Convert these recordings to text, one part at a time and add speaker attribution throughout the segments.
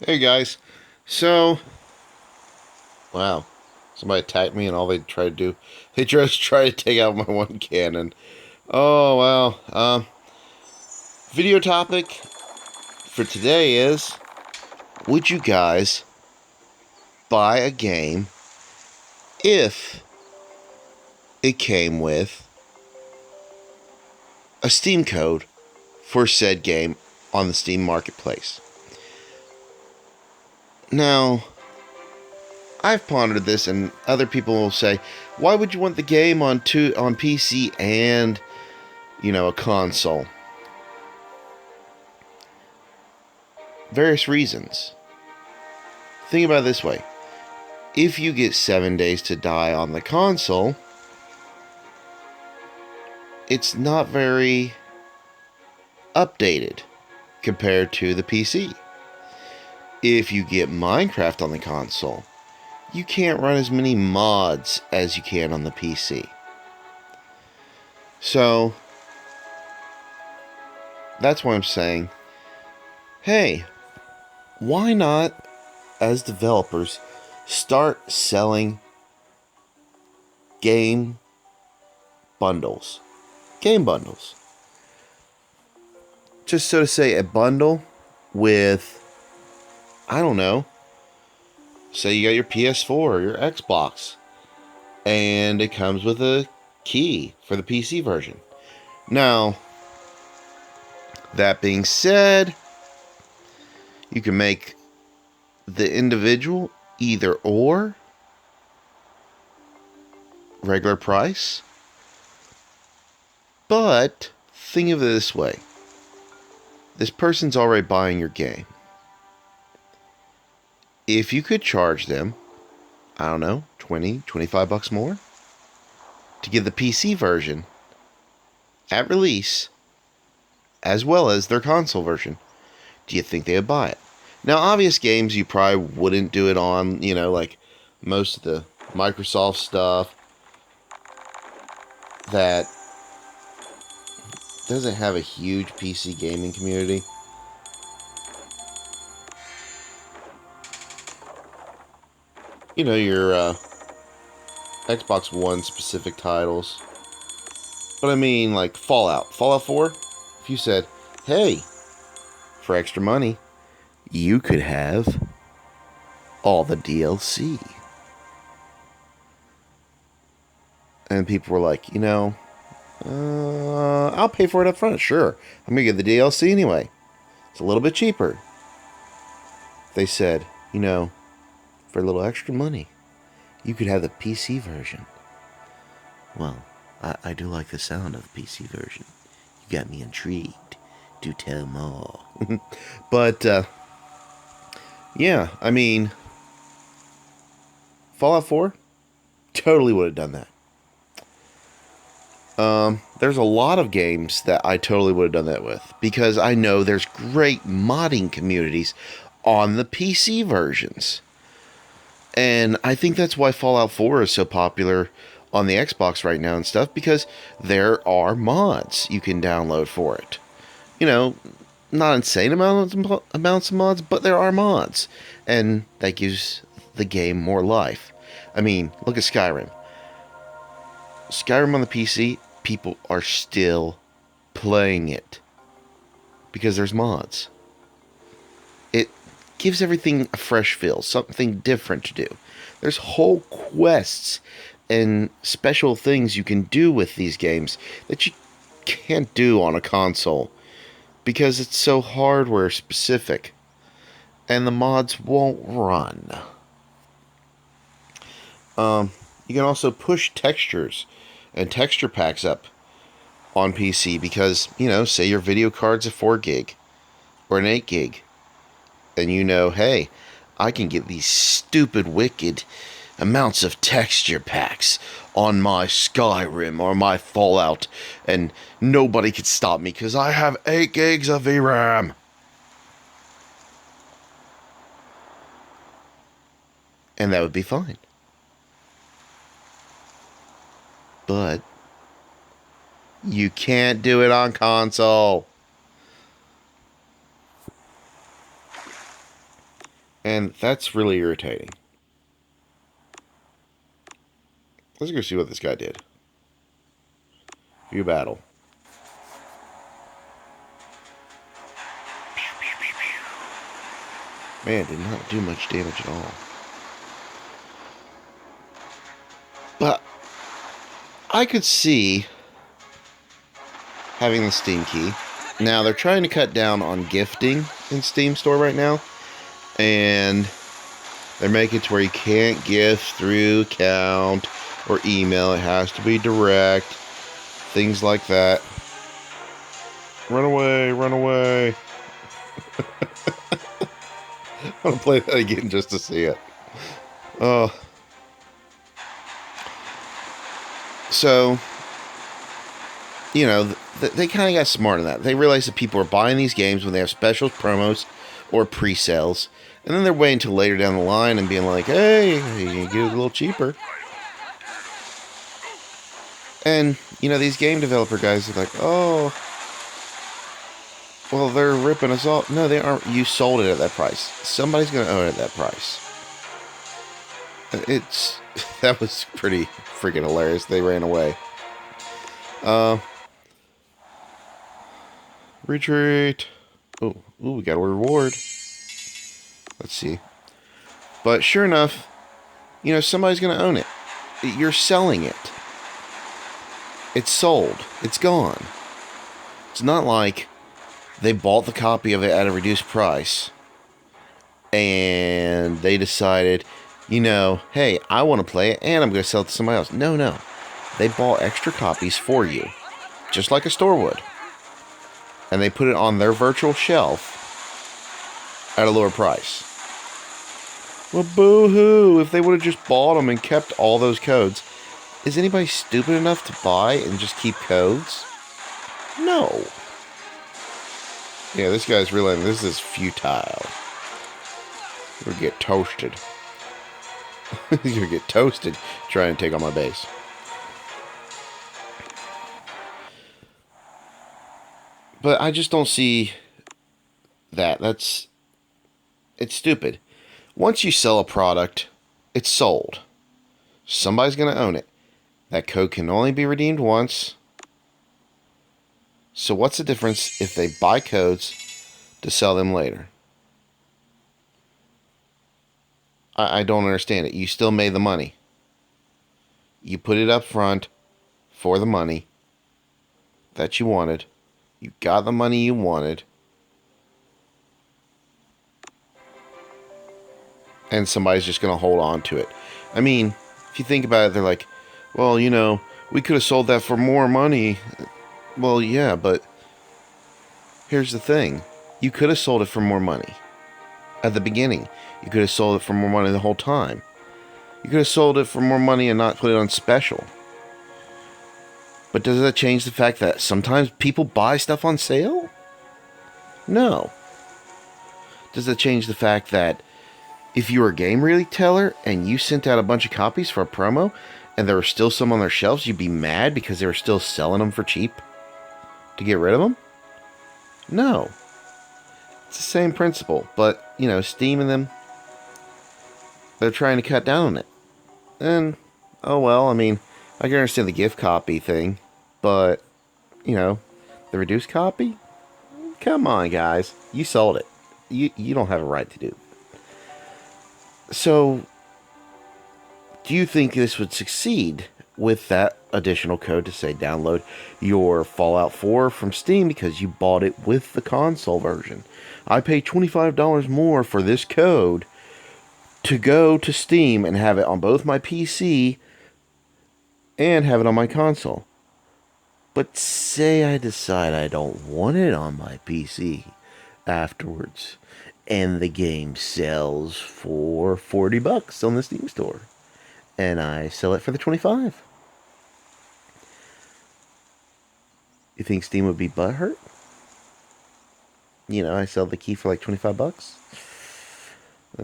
Speaker 1: Hey guys, so wow, somebody attacked me and all they try to do, they just try to take out my one cannon. Oh wow. Video topic for today is: would you guys buy a game if it came with a Steam code for said game on the Steam Marketplace? Now, I've pondered this, and other people will say, "Why would you want the game on PC and a console?" Various reasons. Think about it this way. If you get 7 days to die on the console, it's not very updated compared to the PC. If you get Minecraft on the console, you can't run as many mods as you can on the PC. So, that's why I'm saying, hey, why not, as developers, start selling game bundles? Game bundles. Just so to say, a bundle with, I don't know, say you got your PS4 or your Xbox, and it comes with a key for the PC version. Now, that being said, you can make the individual either or, regular price, but think of it this way. This person's already buying your game. If you could charge them, I don't know, 20, 25 bucks more to get the PC version at release, as well as their console version, do you think they would buy it? Now, obvious games you probably wouldn't do it on, like most of the Microsoft stuff that doesn't have a huge PC gaming community. Your Xbox One specific titles. But I mean, like Fallout 4, if you said, hey, for extra money, you could have all the DLC. And people were like, I'll pay for it up front. Sure. I'm going to get the DLC anyway. It's a little bit cheaper. They said, for a little extra money, you could have the PC version. Well, I do like the sound of the PC version. You got me intrigued. Do tell more. But, yeah, I mean, Fallout 4 totally would have done that. There's a lot of games that I totally would have done that with because I know there's great modding communities on the PC versions. And I think that's why Fallout 4 is so popular on the Xbox right now and stuff, because there are mods you can download for it. Not insane amounts of mods, but there are mods. And that gives the game more life. I mean, look at Skyrim. Skyrim on the PC, people are still playing it because there's mods. It gives everything a fresh feel, something different to do. There's whole quests and special things you can do with these games that you can't do on a console because it's so hardware specific and the mods won't run. You can also push textures and texture packs up on PC because, say your video card's a 4 gig or an 8 gig. And hey, I can get these stupid, wicked amounts of texture packs on my Skyrim or my Fallout, and nobody could stop me because I have 8 gigs of VRAM. And that would be fine. But you can't do it on console. And that's really irritating. Let's go see what this guy did. View battle. Man, did not do much damage at all. But I could see having the Steam key. Now, they're trying to cut down on gifting in Steam Store right now. And they're making it to where you can't gift through account or email. It has to be direct. Things like that. Run away, run away. I want to play that again just to see it. So, you know, they kind of got smart in that. They realized that people are buying these games when they have specials, promos, or pre-sales. And then they're waiting until later down the line and being like, hey, you can get it a little cheaper. And, you know, these game developer guys are like, oh, well, they're ripping us off. No, they aren't. You sold it at that price. Somebody's going to own it at that price. That was pretty freaking hilarious. They ran away. Retreat. Oh, we got a reward. Let's see. But sure enough, you know, somebody's going to own it. You're selling it. It's sold. It's gone. It's not like they bought the copy of it at a reduced price and they decided, you know, hey, I want to play it and I'm going to sell it to somebody else. No. They bought extra copies for you, just like a store would. And they put it on their virtual shelf at a lower price. Well, boo-hoo. If they would have just bought them and kept all those codes. Is anybody stupid enough to buy and just keep codes? No. Yeah, this guy's realizing this is futile. You're gonna get toasted. You're gonna get toasted trying to take on my base. But I just don't see that. It's stupid. Once you sell a product, it's sold. Somebody's gonna own it. That code can only be redeemed once. So what's the difference if they buy codes to sell them later? I don't understand it. You still made the money. You put it up front for the money that you wanted. You got the money you wanted. And somebody's just going to hold on to it. I mean, if you think about it, they're like, well, you know, we could have sold that for more money. Well, yeah, but here's the thing. You could have sold it for more money at the beginning. You could have sold it for more money the whole time. You could have sold it for more money and not put it on special. But does that change the fact that sometimes people buy stuff on sale? No. Does that change the fact that if you were a game retailer and you sent out a bunch of copies for a promo and there were still some on their shelves, you'd be mad because they were still selling them for cheap to get rid of them? No. It's the same principle, but, you know, Steam and them, they're trying to cut down on it. And, oh well, I mean, I can understand the gift copy thing, but, you know, the reduced copy? Come on, guys. You sold it. You don't have a right to do it. So, do you think this would succeed with that additional code to say download your Fallout 4 from Steam because you bought it with the console version? I pay $25 more for this code to go to Steam and have it on both my PC and have it on my console. But say I decide I don't want it on my PC afterwards, and the game sells for $40 on the Steam store, and I sell it for the $25. You think Steam would be butthurt? You know, I sell the key for like $25.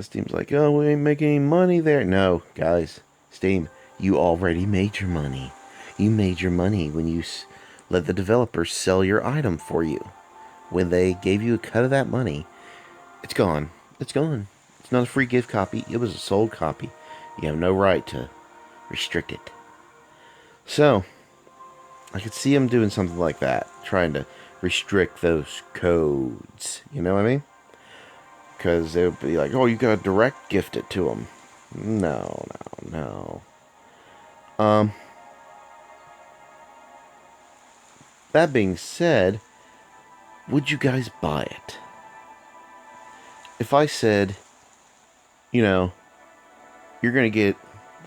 Speaker 1: Steam's like, oh, we ain't making any money there. No, guys, Steam, you already made your money. You made your money when you let the developers sell your item for you. When they gave you a cut of that money, it's gone. It's gone. It's not a free gift copy. It was a sold copy. You have no right to restrict it. So, I could see them doing something like that, trying to restrict those codes. You know what I mean? Because they would be like, oh, you gotta direct gift it to them. No, no, no. That being said, would you guys buy it? If I said, you know, you're gonna get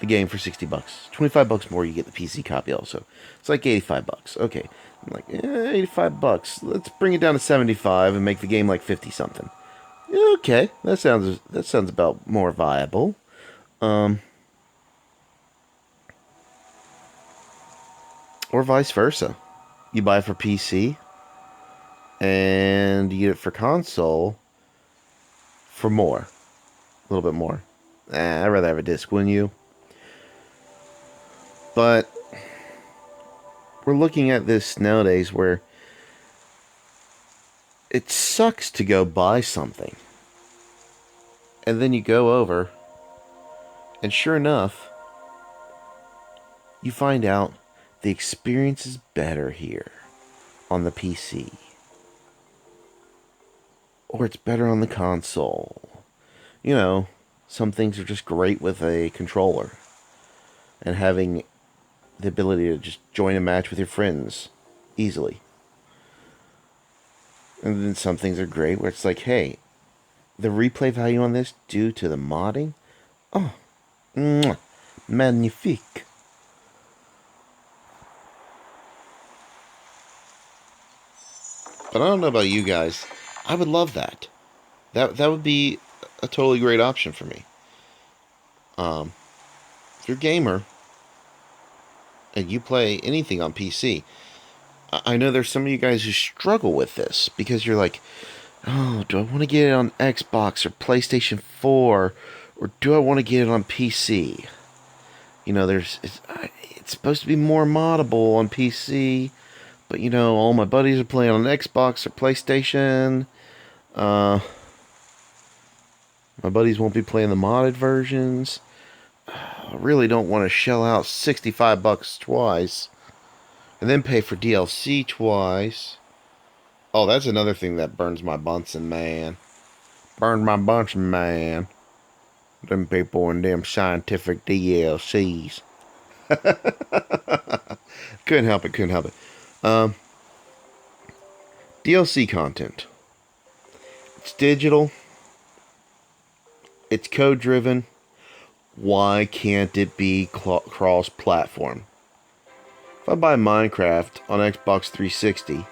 Speaker 1: the game for $60, $25 more, you get the PC copy also. It's like $85. Okay, I'm like, $85. Let's bring it down to 75 and make the game like 50 something. Okay, that sounds about more viable. Or vice versa. You buy it for PC and you get it for console for more. A little bit more. I'd rather have a disc, wouldn't you? But we're looking at this nowadays where it sucks to go buy something. And then you go over, and sure enough, you find out the experience is better here on the PC. Or it's better on the console. You know, some things are just great with a controller. And having the ability to just join a match with your friends easily. And then some things are great where it's like, hey, the replay value on this due to the modding? Oh, mwah, magnifique. But I don't know about you guys. I would love that. That would be a totally great option for me. If you're a gamer and you play anything on PC, I know there's some of you guys who struggle with this because you're like, oh, do I want to get it on Xbox or PlayStation 4, or do I want to get it on PC? You know, it's supposed to be more moddable on PC, but you know, all my buddies are playing on Xbox or PlayStation. My buddies won't be playing the modded versions. I really don't want to shell out $65 twice and then pay for DLC twice. Oh, that's another thing that burns my Bunsen, man. Burned my Bunsen, man. Them people and them scientific DLCs. Couldn't help it, couldn't help it. DLC content. It's digital. It's code driven. Why can't it be cross-platform? If I buy Minecraft on Xbox 360,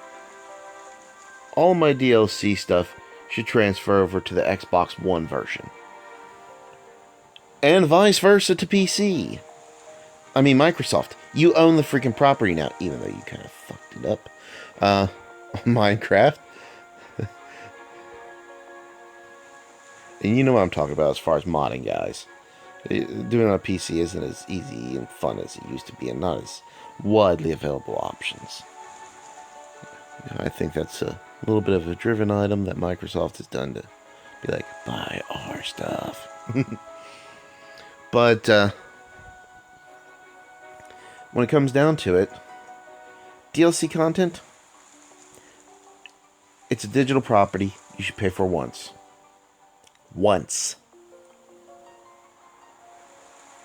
Speaker 1: all my DLC stuff should transfer over to the Xbox One version. And vice versa to PC. I mean, Microsoft, you own the freaking property now, even though you kind of fucked it up. Minecraft. And you know what I'm talking about as far as modding, guys. Doing it on a PC isn't as easy and fun as it used to be, and not as widely available options. I think that's a little bit of a driven item that Microsoft has done to be like, buy our stuff. But when it comes down to it, DLC content, it's a digital property you should pay for once. Once.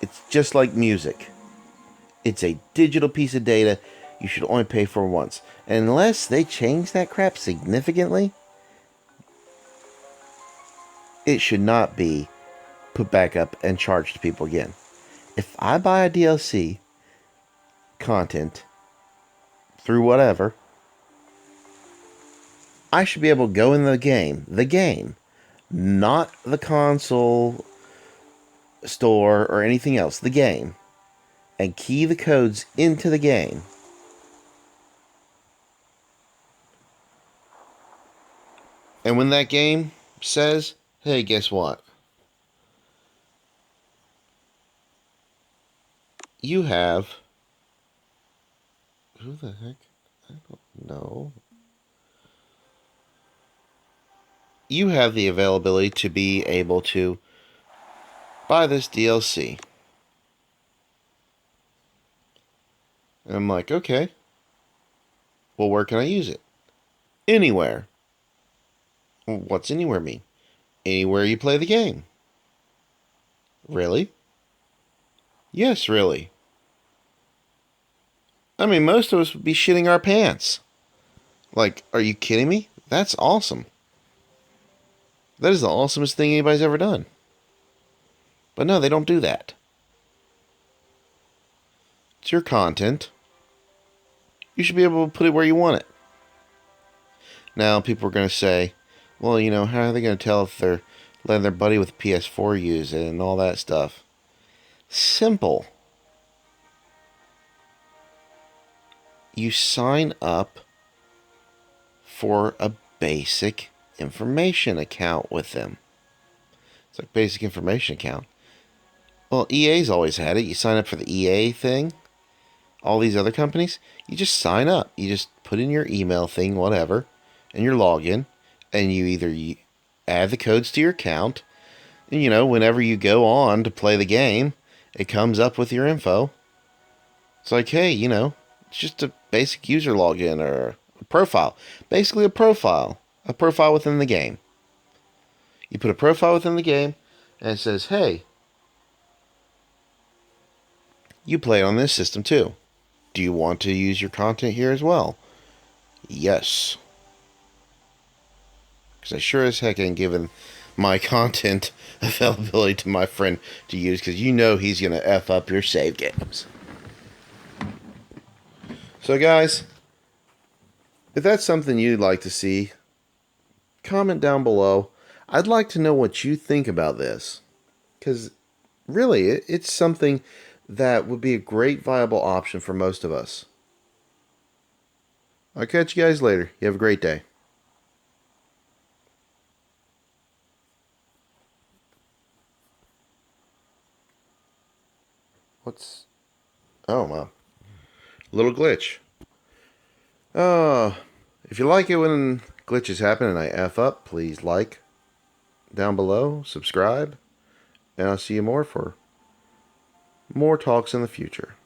Speaker 1: It's just like music. It's a digital piece of data you should only pay for once. And unless they change that crap significantly, it should not be put back up and charged to people again. If I buy a DLC content through whatever, I should be able to go in the game, not the console store or anything else, the game, and key the codes into the game. And when that game says, hey, guess what? You have... Who the heck? I don't know. You have the availability to be able to buy this DLC. And I'm like, okay, well, where can I use it? Anywhere. Well, what's anywhere mean? Anywhere you play the game. Really? Yes, really. I mean, most of us would be shitting our pants. Like, are you kidding me? That's awesome. That is the awesomest thing anybody's ever done. But no, they don't do that. It's your content. You should be able to put it where you want it. Now, people are going to say, well, how are they going to tell if they're letting their buddy with PS4 use it and all that stuff? Simple. You sign up for a basic information account with them. It's like basic information account. Well, EA's always had it. You sign up for the EA thing. All these other companies, you just sign up. You just put in your email thing, whatever, and your login, and you add the codes to your account, and whenever you go on to play the game, it comes up with your info. It's like, hey, it's just a basic user login or a profile. Basically a profile within the game. You put a profile within the game, and it says, hey, you play on this system too. Do you want to use your content here as well? Yes. Because I sure as heck ain't giving my content availability to my friend to use, because he's going to F up your save games. So guys, if that's something you'd like to see, comment down below. I'd like to know what you think about this. Because really, it's something that would be a great viable option for most of us. I'll catch you guys later. You have a great day. Oh, wow. Little glitch. If you like it when glitches happen and I F up, please like down below, subscribe, and I'll see you more for more talks in the future.